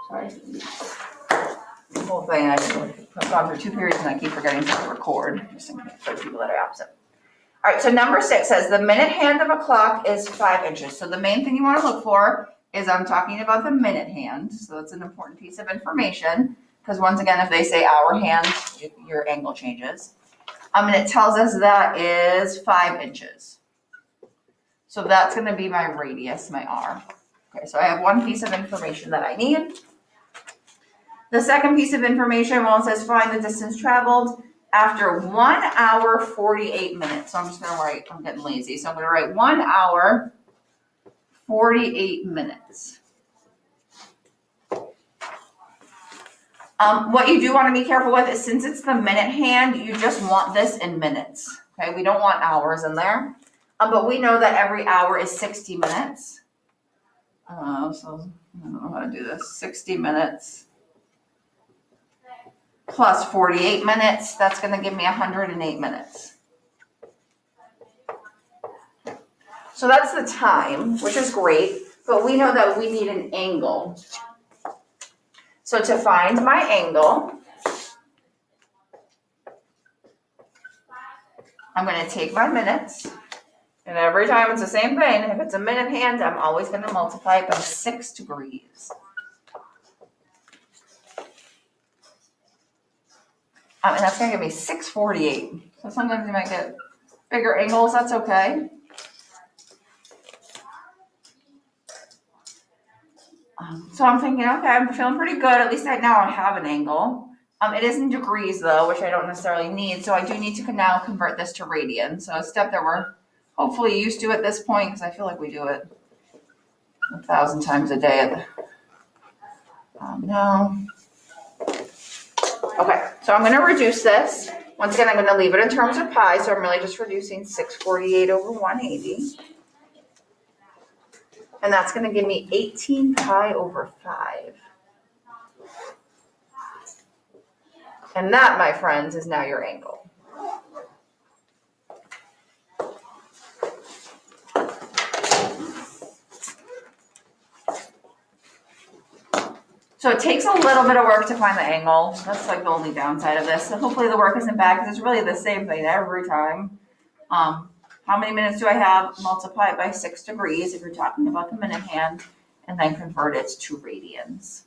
Sorry. The whole thing, I've gone through 2 periods and I keep forgetting to record, just in case for people that are absent. All right, so number 6 says the minute hand of a clock is 5 inches. So the main thing you want to look for is I'm talking about the minute hand. So it's an important piece of information because once again, if they say hour hand, your angle changes. And it tells us that is 5 inches. So that's going to be my radius, my R. Okay, so I have one piece of information that I need. The second piece of information, well, it says find the distance traveled after 1 hour, 48 minutes. So I'm just going to write, I'm getting lazy. So I'm going to write 1 hour, 48 minutes. What you do want to be careful with is since it's the minute hand, you just want this in minutes. Okay, we don't want hours in there. But we know that every hour is 60 minutes. So I don't know how to do this. 60 minutes plus 48 minutes. That's going to give me 108 minutes. So that's the time, which is great. But we know that we need an angle. So to find my angle, I'm going to take my minutes. And every time it's the same thing. If it's a minute hand, I'm always going to multiply it by 6 degrees. And that's going to give me 648. So sometimes you might get bigger angles. That's okay. So I'm thinking, okay, I'm feeling pretty good. At least now I have an angle. It is in degrees, though, which I don't necessarily need. So I do need to now convert this to radian. So a step that we're hopefully used to at this point, because I feel like we do it 1,000 times a day. No. Okay, so I'm going to reduce this. Once again, I'm going to leave it in terms of pi, so I'm really just reducing 648 over 180. And that's going to give me 18 pi over 5. And that, my friends, is now your angle. So it takes a little bit of work to find the angle. That's like the only downside of this. So hopefully the work isn't bad because it's really the same thing every time. How many minutes do I have? Multiply it by 6 degrees if you're talking about the minute hand, and then convert it to radians.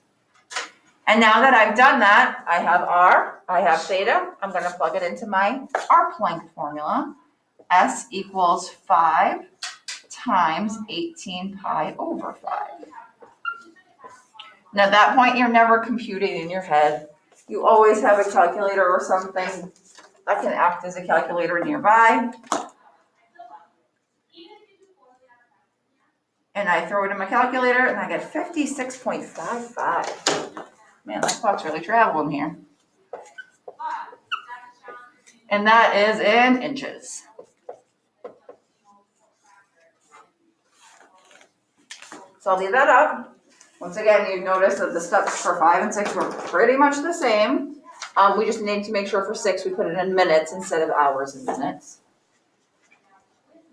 And now that I've done that, I have R, I have theta. I'm going to plug it into my arc length formula. S equals 5 times 18 pi over 5. Now at that point, you're never computing in your head. You always have a calculator or something that can act as a calculator nearby. And I throw it in my calculator and I get 56.55. Man, that clock's really traveling here. And that is in inches. So I'll leave that up. Once again, you notice that the steps for 5 and 6 were pretty much the same. We just need to make sure for 6 we put it in minutes instead of hours and minutes.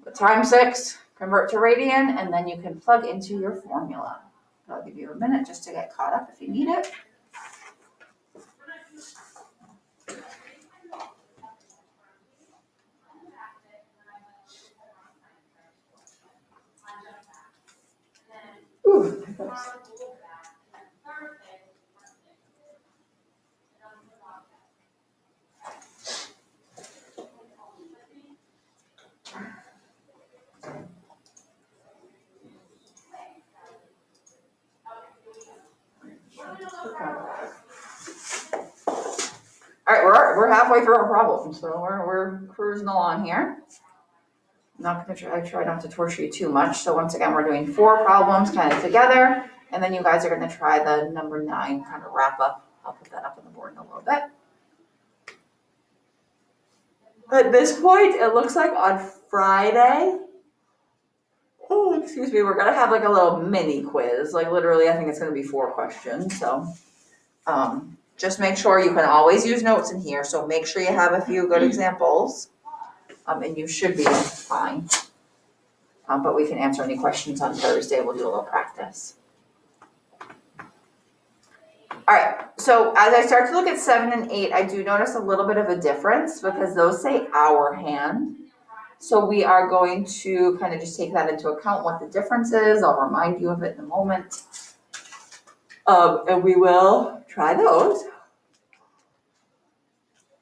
But times 6, convert to radian, and then you can plug into your formula. I'll give you a minute just to get caught up if you need it. Ooh, all right, we're halfway through our problem, so we're cruising along here. I try not to torture you too much. So once again, we're doing 4 problems kind of together, and then you guys are going to try the number 9 kind of wrap up. I'll put that up on the board in a little bit. At this point, it looks like on Friday, we're going to have like a little mini quiz. Like literally, I think it's going to be 4 questions. So just make sure you can always use notes in here. So make sure you have a few good examples. And you should be fine. But we can answer any questions on Thursday. We'll do a little practice. All right, so as I start to look at 7 and 8, I do notice a little bit of a difference because those say hour hand. So we are going to kind of just take that into account, what the difference is. I'll remind you of it in a moment. And we will try those.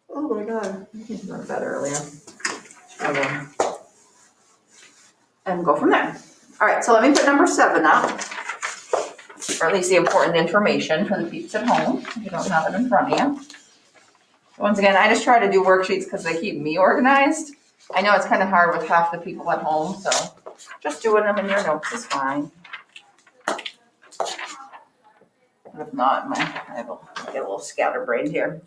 Oh my God, I think I went to bed earlier. Okay. And go from there. All right, so let me put number 7 up, or at least the important information for the peeps at home, if you don't have it in front of you. Once again, I just try to do worksheets because they keep me organized. I know it's kind of hard with half the people at home, so just doing them in your notes is fine. But if not, I will get a little scatterbrained here.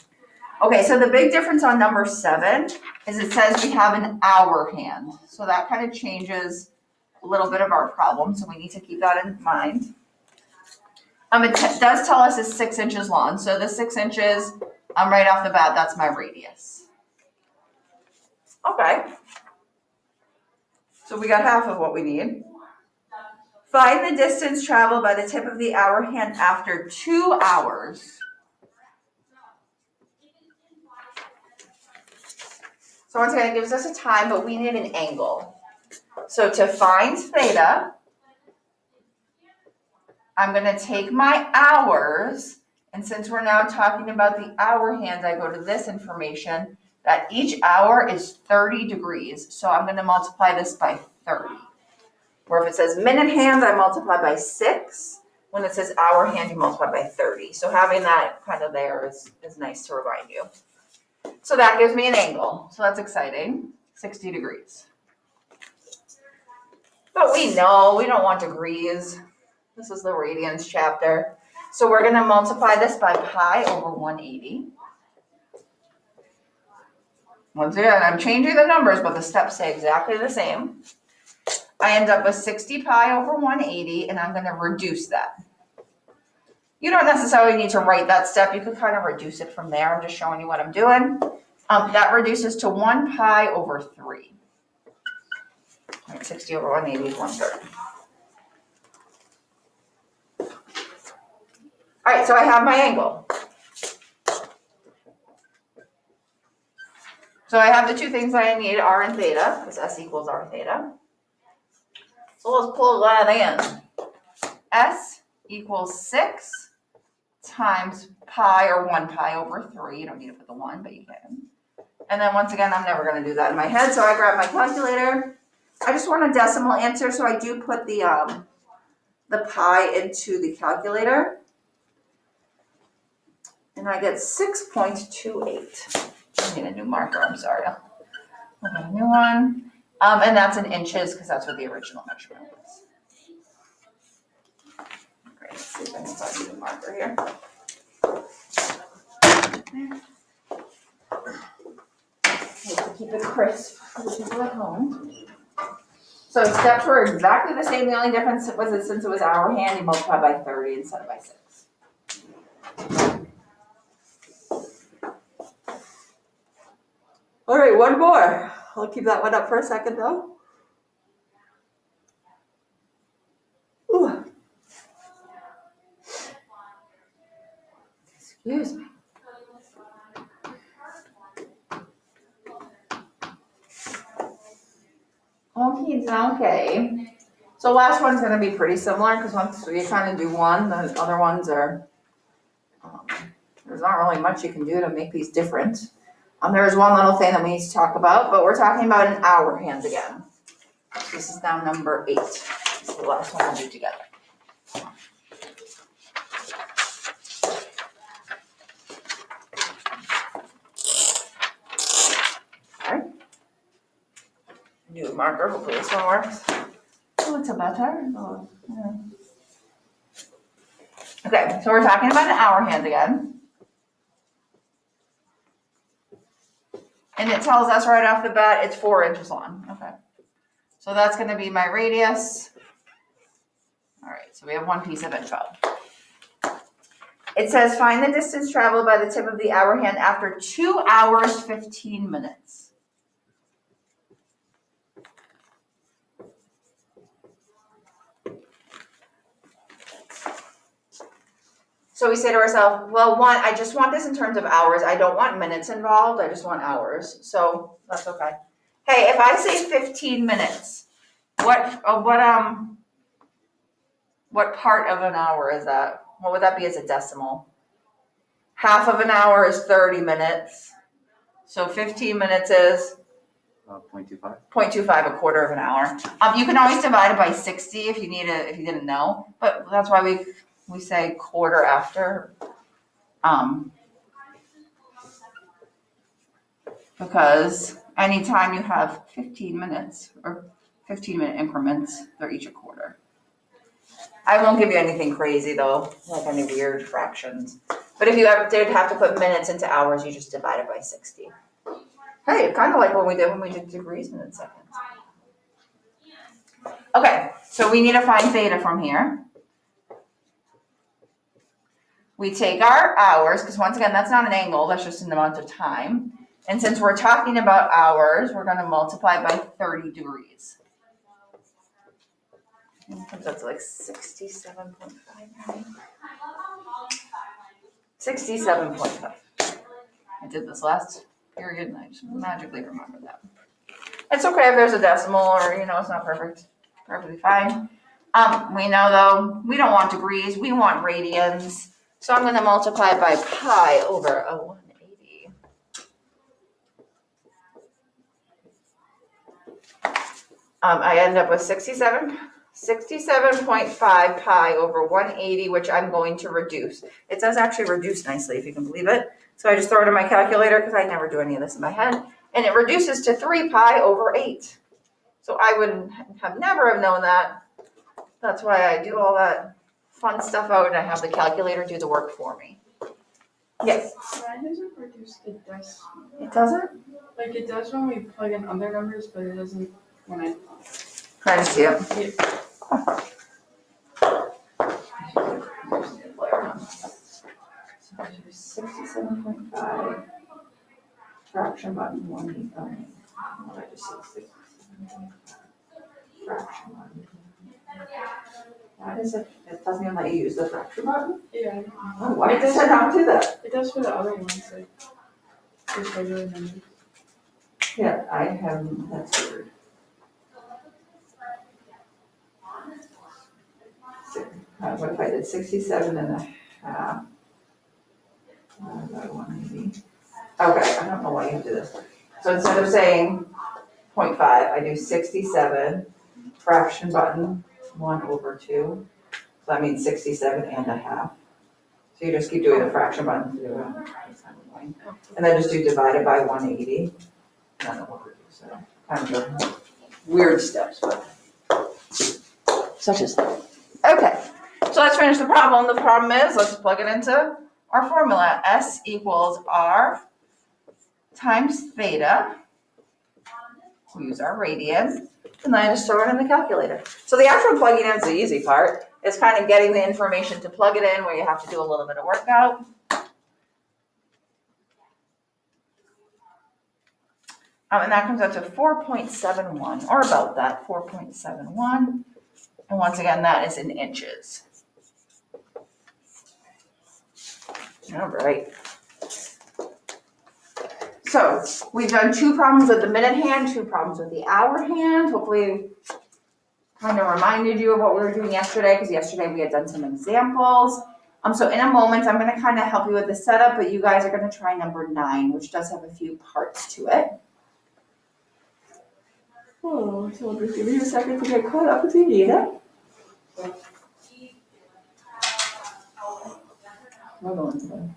Okay, so the big difference on number 7 is it says we have an hour hand. So that kind of changes a little bit of our problem, so we need to keep that in mind. It does tell us it's 6 inches long, so the 6 inches, right off the bat, that's my radius. Okay. So we got half of what we need. Find the distance traveled by the tip of the hour hand after 2 hours. So once again, it gives us a time, but we need an angle. So to find theta, I'm going to take my hours, and since we're now talking about the hour hand, I go to this information that each hour is 30 degrees. So I'm going to multiply this by 30. Or if it says minute hand, I multiply by 6. When it says hour hand, you multiply by 30. So having that kind of there is nice to remind you. So that gives me an angle. So that's exciting, 60 degrees. But we know we don't want degrees. This is the radians chapter. So we're going to multiply this by pi over 180. Once again, I'm changing the numbers, but the steps stay exactly the same. I end up with 60 pi over 180, and I'm going to reduce that. You don't necessarily need to write that step. You could kind of reduce it from there. I'm just showing you what I'm doing. That reduces to 1 pi over 3. All right, 60 over 180 is 1/3. All right, so I have my angle. So I have the two things that I need, r and theta, because s equals r theta. So let's pull that in. S equals 6 times pi, or 1 pi over 3. You don't need to put the 1, but you can. And then once again, I'm never going to do that in my head, so I grab my calculator. I just want a decimal answer, so I do put the pi into the calculator. And I get 6.28. I need a new marker, I'm sorry. I'll get a new one. And that's in inches, because that's what the original measurement was. Great, let's see if I can find a new marker here. To keep it crisp for the people at home. So steps were exactly the same. The only difference was that since it was hour hand, you multiply by 30 instead of by 6. All right, one more. I'll keep that one up for a second though. Ooh. Excuse me. Okay. So last one's going to be pretty similar because once you kind of do one, the other ones are, there's not really much you can do to make these different. There's one little thing that we need to talk about, but we're talking about an hour hand again. This is now number 8. This is the last one we'll do together. Okay. New marker, hopefully this one works. Oh, it's a better. Oh, yeah. Okay, so we're talking about an hour hand again. And it tells us right off the bat it's 4 inches long. Okay. So that's going to be my radius. All right, so we have one piece of info. It says find the distance traveled by the tip of the hour hand after 2 hours, 15 minutes. So we say to ourselves, well, I just want this in terms of hours. I don't want minutes involved. I just want hours. So that's okay. Hey, if I say 15 minutes, what part of an hour is that? What would that be as a decimal? Half of an hour is 30 minutes. So 15 minutes is 0.25. 0.25, a quarter of an hour. You can always divide it by 60 if you didn't know, but that's why we say quarter after. Because anytime you have 15 minutes or 15-minute increments, they're each a quarter. I won't give you anything crazy though, like any weird fractions. But if you ever did have to put minutes into hours, you just divide it by 60. Hey, kind of like what we did when we did degrees, minutes, seconds. Okay, so we need to find theta from here. We take our hours, because once again, that's not an angle, that's just an amount of time. And since we're talking about hours, we're going to multiply by 30 degrees. It comes out to like 67.5. 67.5. I did this last period and I just magically remembered that. It's okay if there's a decimal or, it's not perfect. Perfectly fine. We know though, we don't want degrees, we want radians. So I'm going to multiply by pi over a 180. I end up with 67.5 pi over 180, which I'm going to reduce. It does actually reduce nicely, if you can believe it. So I just throw it in my calculator because I never do any of this in my head. And it reduces to 3 pi over 8. So I would never have known that. That's why I do all that fun stuff out and I have the calculator do the work for me. Yes? Why does it reduce the decimal? It doesn't? Like it does when we plug in other numbers, but it doesn't when I... Try to see it. Yeah. So 67.5 fraction button 180. What did I just say? 67.5 fraction button. That is it. It doesn't even let you use the fraction button? Yeah. Oh, why does it not do that? It does for the other ones, like just regular numbers. Yeah, I have, that's weird. What if I did 67 and a half? By 180. Okay, I don't know why you do this. So instead of saying 0.5, I do 67, fraction button, 1 over 2. So that means 67 and a half. So you just keep doing the fraction button to do it. And then just do divided by 180. I don't know what we're doing, so kind of weird steps, but such as that. Okay, so let's finish the problem. The problem is, let's plug it into our formula. S equals R times theta. We use our radian, and then I just throw it in the calculator. So the actual plugging in is the easy part. It's kind of getting the information to plug it in where you have to do a little bit of workout. And that comes out to 4.71, or about that, 4.71. And once again, that is in inches. All right. So we've done 2 problems with the minute hand, 2 problems with the hour hand. Hopefully kind of reminded you of what we were doing yesterday, because yesterday we had done some examples. So in a moment, I'm going to kind of help you with the setup, but you guys are going to try number 9, which does have a few parts to it. Oh, so I'll just give you a second to get caught up if you need it. We're going to.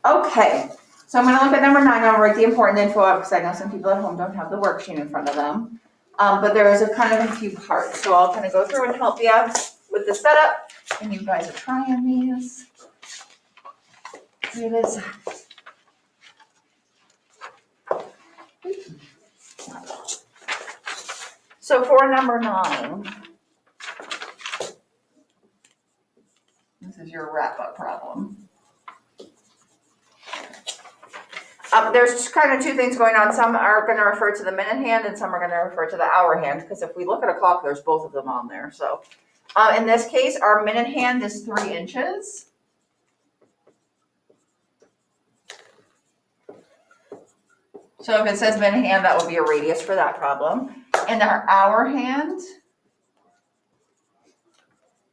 Okay, so I'm going to look at number 9. I'll write the important info up because I know some people at home don't have the worksheet in front of them. But there is a kind of a few parts, so I'll kind of go through and help you with the setup. And you guys are trying these. Here it is. So for number 9, This is your wrap-up problem. There's kind of two things going on. Some are going to refer to the minute hand and some are going to refer to the hour hand, because if we look at a clock, there's both of them on there. So in this case, our minute hand is 3 inches. So if it says minute hand, that would be a radius for that problem. And our hour hand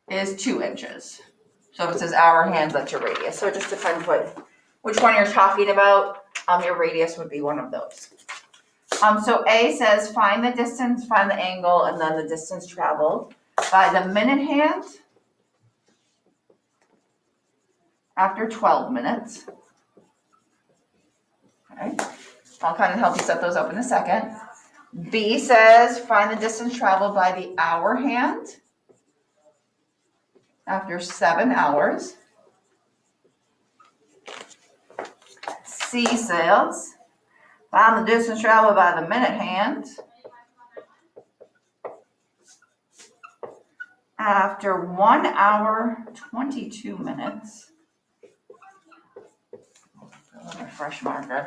is 2 inches. So if it says hour hand, that's your radius. So it just depends which one you're talking about. Your radius would be one of those. So A says find the distance, find the angle, and then the distance traveled by the minute hand after 12 minutes. Okay, I'll kind of help you set those up in a second. B says find the distance traveled by the hour hand after 7 hours. C says find the distance traveled by the minute hand after 1 hour, 22 minutes. A fresh marker.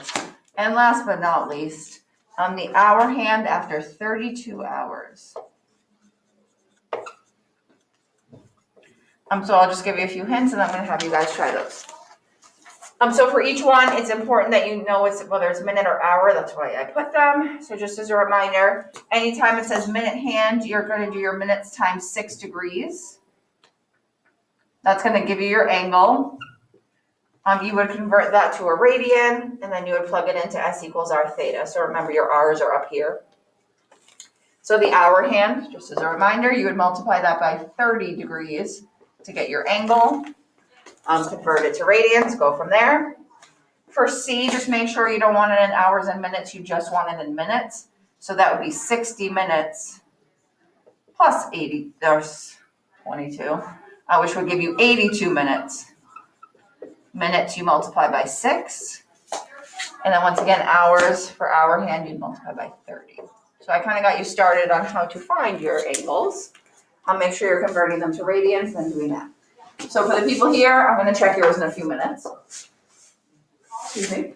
And last but not least, the hour hand after 32 hours. So I'll just give you a few hints and I'm going to have you guys try those. So for each one, it's important that you know whether it's minute or hour. That's why I put them. So just as a reminder, anytime it says minute hand, you're going to do your minutes times 6 degrees. That's going to give you your angle. You would convert that to a radian, and then you would plug it into S equals R theta. So remember, your R's are up here. So the hour hand, just as a reminder, you would multiply that by 30 degrees to get your angle. Convert it to radians, go from there. For C, just make sure you don't want it in hours and minutes, you just want it in minutes. So that would be 60 minutes plus 80, there's 22, which would give you 82 minutes. Minutes you multiply by 6. And then once again, hours for hour hand, you'd multiply by 30. So I kind of got you started on how to find your angles. I'll make sure you're converting them to radians and doing that. So for the people here, I'm going to check yours in a few minutes. Excuse me.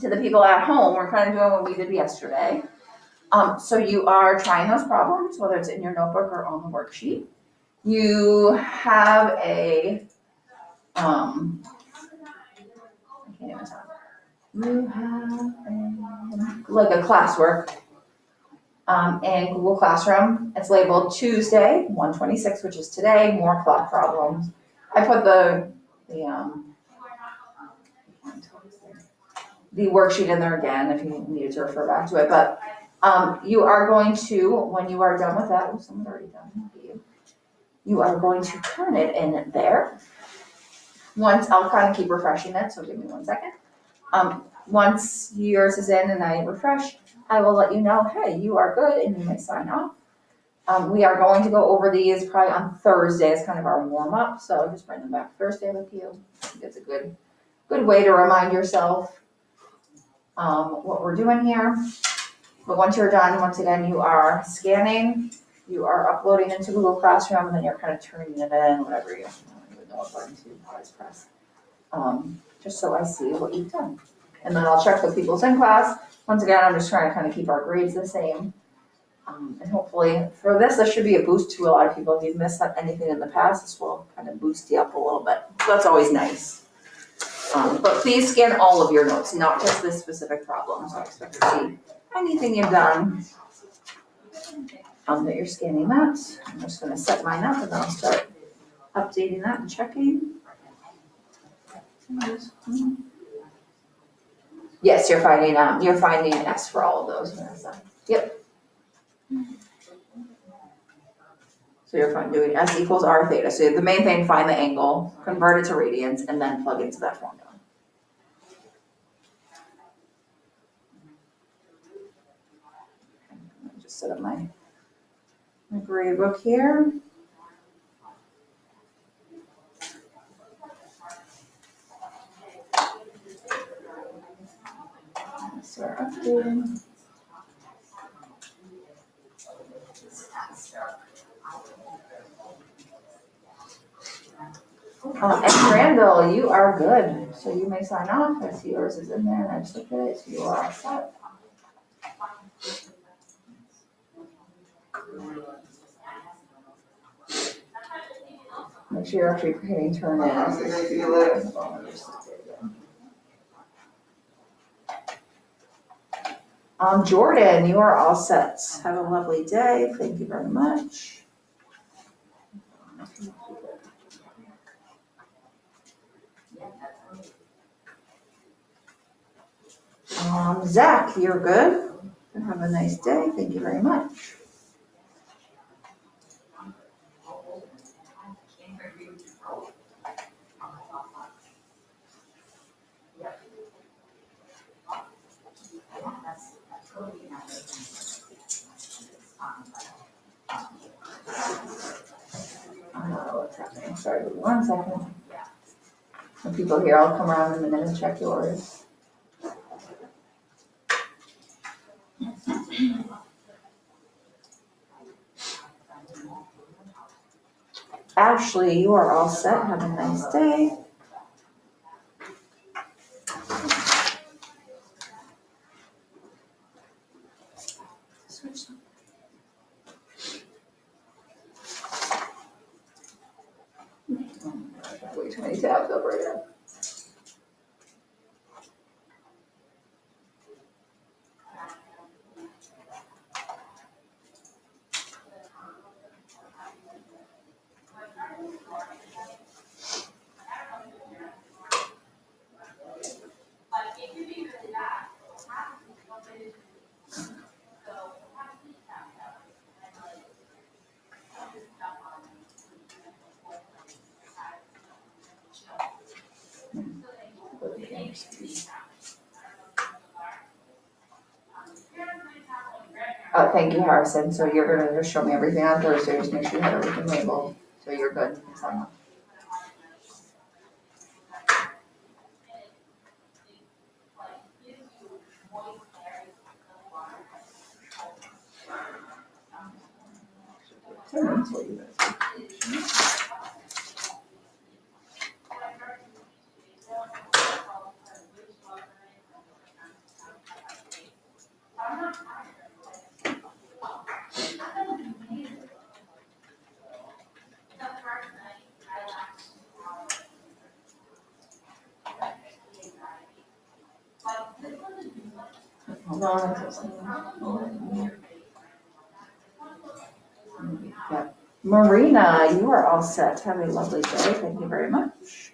To the people at home, we're kind of doing what we did yesterday. So you are trying those problems, whether it's in your notebook or on the worksheet. You have I can't even talk. You have like a classwork in Google Classroom. It's labeled Tuesday, 126, which is today, more clock problems. I put the worksheet in there again if you needed to refer back to it. But you are going to, when you are done with that, someone's already done with you. You are going to turn it in there. Once, I'll kind of keep refreshing it, so give me 1 second. Once yours is in and I refresh, I will let you know, hey, you are good and you may sign off. We are going to go over these probably on Thursday as kind of our warm up. So I'll just bring them back Thursday with you. I think it's a good way to remind yourself what we're doing here. But once you're done, once again, you are scanning, you are uploading into Google Classroom, and then you're kind of turning it in, whatever I don't even know what button to press. Just so I see what you've done. And then I'll check with people's in class. Once again, I'm just trying to kind of keep our grades the same. And hopefully for this should be a boost to a lot of people. If you've missed anything in the past, this will kind of boost you up a little bit. So that's always nice. But please scan all of your notes, not just this specific problem. So I expect to see anything you've done that you're scanning that. I'm just going to set mine up and then I'll start updating that and checking. Yes, you're finding S for all of those. Yep. So you're doing S equals R theta. So the main thing, find the angle, convert it to radians, and then plug into that formula. Let me just set up my grade book here. Start updating. And Granville, you are good, so you may sign off. I see yours is in there, and I just looked at it, so you are all set. Make sure you're actually hitting turn in. Jordan, you are all set. Have a lovely day. Thank you very much. Zach, you're good. Have a nice day. Thank you very much. What's happening? Sorry, give me 1 second. When people here, I'll come around in a minute and check yours. Ashley, you are all set. Have a nice day. Way too many tabs over here. Thank you, Harrison. So you're gonna just show me everything on Thursday, just make sure you have everything labeled, so you're good. Hold on. Marina, you are all set. Have a lovely day. Thank you very much.